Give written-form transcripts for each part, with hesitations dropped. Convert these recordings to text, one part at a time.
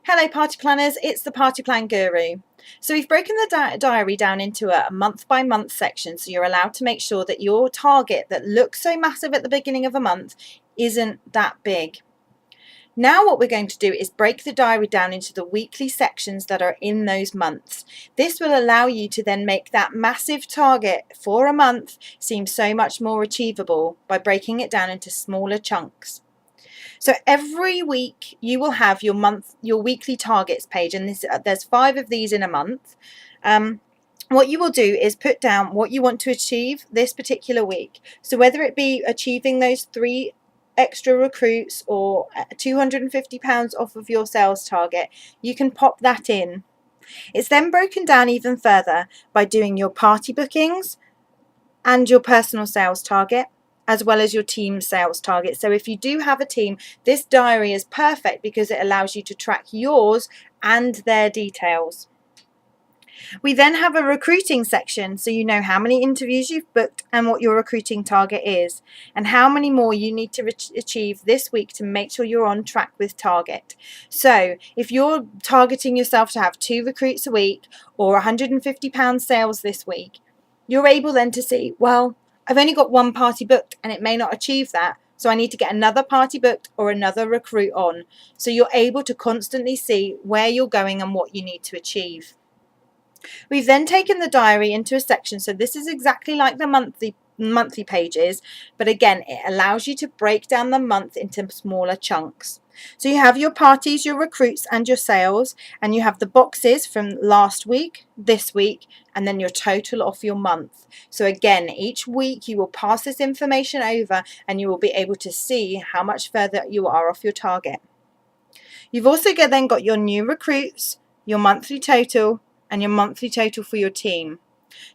Hello party planners, it's the Party Plan Guru. So we've broken the diary down into a month by month section, so you're allowed to make sure that your target that looks so massive at the beginning of a month isn't that big. Now what we're going to do is break the diary down into the weekly sections that are in those months. This will allow you to then make that massive target for a month seem so much more achievable by breaking it down into smaller chunks. So every week you will have your weekly targets page, and there's 5 of these in a month. What you will do is put down what you want to achieve this particular week. So whether it be achieving those 3 extra recruits or £250 off of your sales target, you can pop that in. It's then broken down even further by doing your party bookings and your personal sales target, as well as your team sales target. So if you do have a team, this diary is perfect because it allows you to track yours and their details. We then have a recruiting section, so you know how many interviews you've booked and what your recruiting target is, and how many more you need to achieve this week to make sure you're on track with target. So if you're targeting yourself to have 2 recruits a week or £150 sales this week, you're able then to see, well, I've only got 1 party booked and it may not achieve that, so I need to get another party booked or another recruit on. So you're able to constantly see where you're going and what you need to achieve. We've then taken the diary into a section, so this is exactly like the monthly pages, but again it allows you to break down the month into smaller chunks. So you have your parties, your recruits and your sales, and you have the boxes from last week, this week, and then your total of your month. So again, each week you will pass this information over and you will be able to see how much further you are off your target. You've also then got your new recruits, your monthly total, and your monthly total for your team.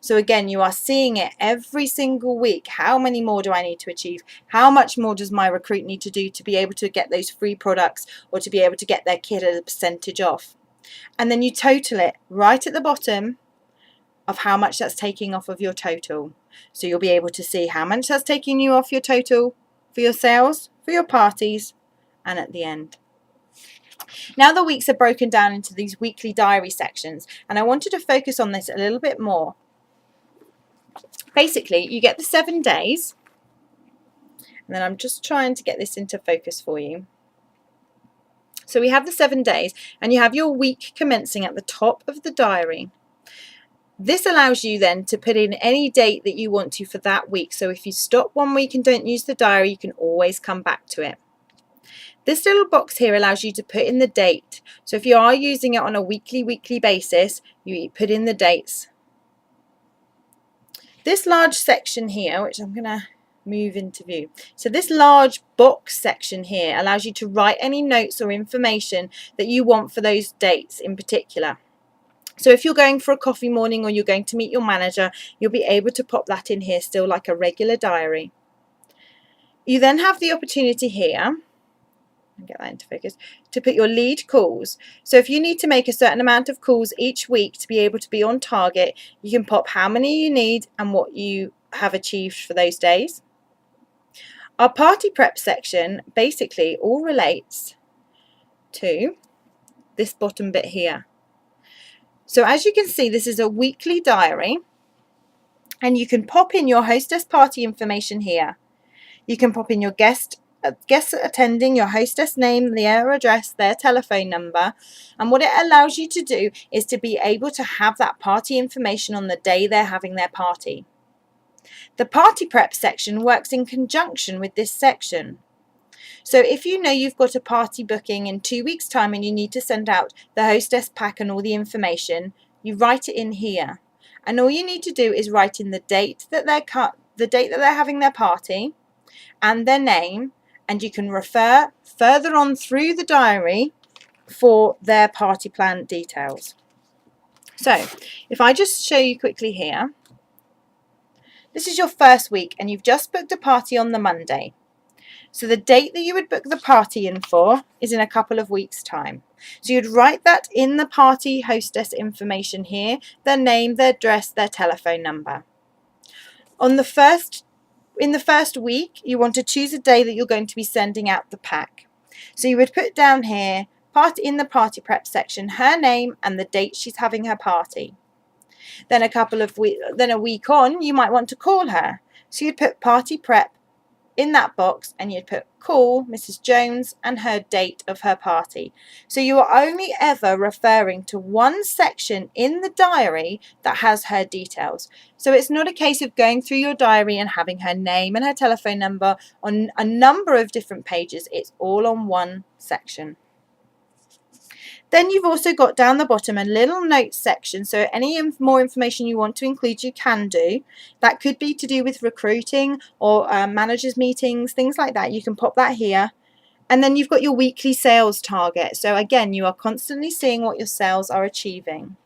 So again, you are seeing it every single week. How many more do I need to achieve? How much more does my recruit need to do to be able to get those free products or to be able to get their kit at a percentage off? And then you total it right at the bottom of how much that's taking off of your total. So you'll be able to see how much that's taking you off your total for your sales, for your parties, and at the end. Now the weeks are broken down into these weekly diary sections, and I wanted to focus on this a little bit more. Basically, you get the 7 days, and then I'm just trying to get this into focus for you. So we have the 7 days, and you have your week commencing at the top of the diary. This allows you then to put in any date that you want to for that week. So if you stop one week and don't use the diary, you can always come back to it. This little box here allows you to put in the date. So if you are using it on a weekly basis, you put in the dates. This large section here, which I'm going to move into view. So this large box section here allows you to write any notes or information that you want for those dates in particular. So if you're going for a coffee morning or you're going to meet your manager, you'll be able to pop that in here still like a regular diary. You then have the opportunity here, get that into focus, to put your lead calls. So if you need to make a certain amount of calls each week to be able to be on target, you can pop how many you need and what you have achieved for those days. Our party prep section basically all relates to this bottom bit here. So as you can see, this is a weekly diary, and you can pop in your hostess party information here. You can pop in your guests attending, your hostess name, their address, their telephone number, and what it allows you to do is to be able to have that party information on the day they're having their party. The party prep section works in conjunction with this section. So if you know you've got a party booking in 2 weeks' time and you need to send out the hostess pack and all the information, you write it in here. And all you need to do is write in the date that they're having their party and their name, and you can refer further on through the diary for their party plan details. So if I just show you quickly here, this is your first week and you've just booked a party on the Monday. So the date that you would book the party in for is in a couple of weeks' time. So you'd write that in the party hostess information here, their name, their address, their telephone number. In the first week, you want to choose a day that you're going to be sending out the pack. So you would put down here in the party prep section her name and the date she's having her party. Then a week on, you might want to call her. So you'd put party prep in that box and you'd put call Mrs. Jones and her date of her party. So you are only ever referring to one section in the diary that has her details. So it's not a case of going through your diary and having her name and her telephone number on a number of different pages. It's all on one section. Then you've also got down the bottom a little notes section, so any more information you want to include you can do. That could be to do with recruiting or managers meetings, things like that. You can pop that here. And then you've got your weekly sales target. So again, you are constantly seeing what your sales are achieving.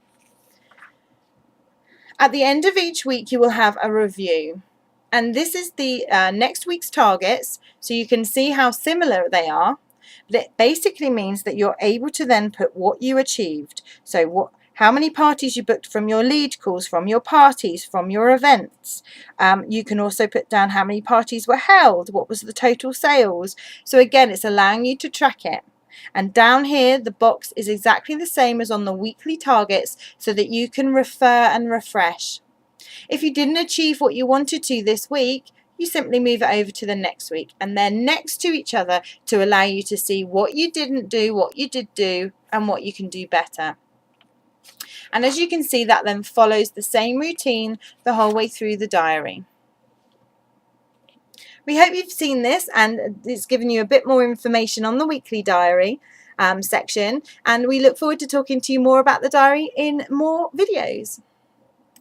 At the end of each week, you will have a review. And this is the next week's targets, so you can see how similar they are. But it basically means that you're able to then put what you achieved. So how many parties you booked from your lead calls, from your parties, from your events. You can also put down how many parties were held, what was the total sales. So again, it's allowing you to track it. And down here, the box is exactly the same as on the weekly targets so that you can refer and refresh. If you didn't achieve what you wanted to this week, you simply move it over to the next week, and they're next to each other to allow you to see what you didn't do, what you did do, and what you can do better. And as you can see, that then follows the same routine the whole way through the diary. We hope you've seen this and it's given you a bit more information on the weekly diary section, and we look forward to talking to you more about the diary in more videos.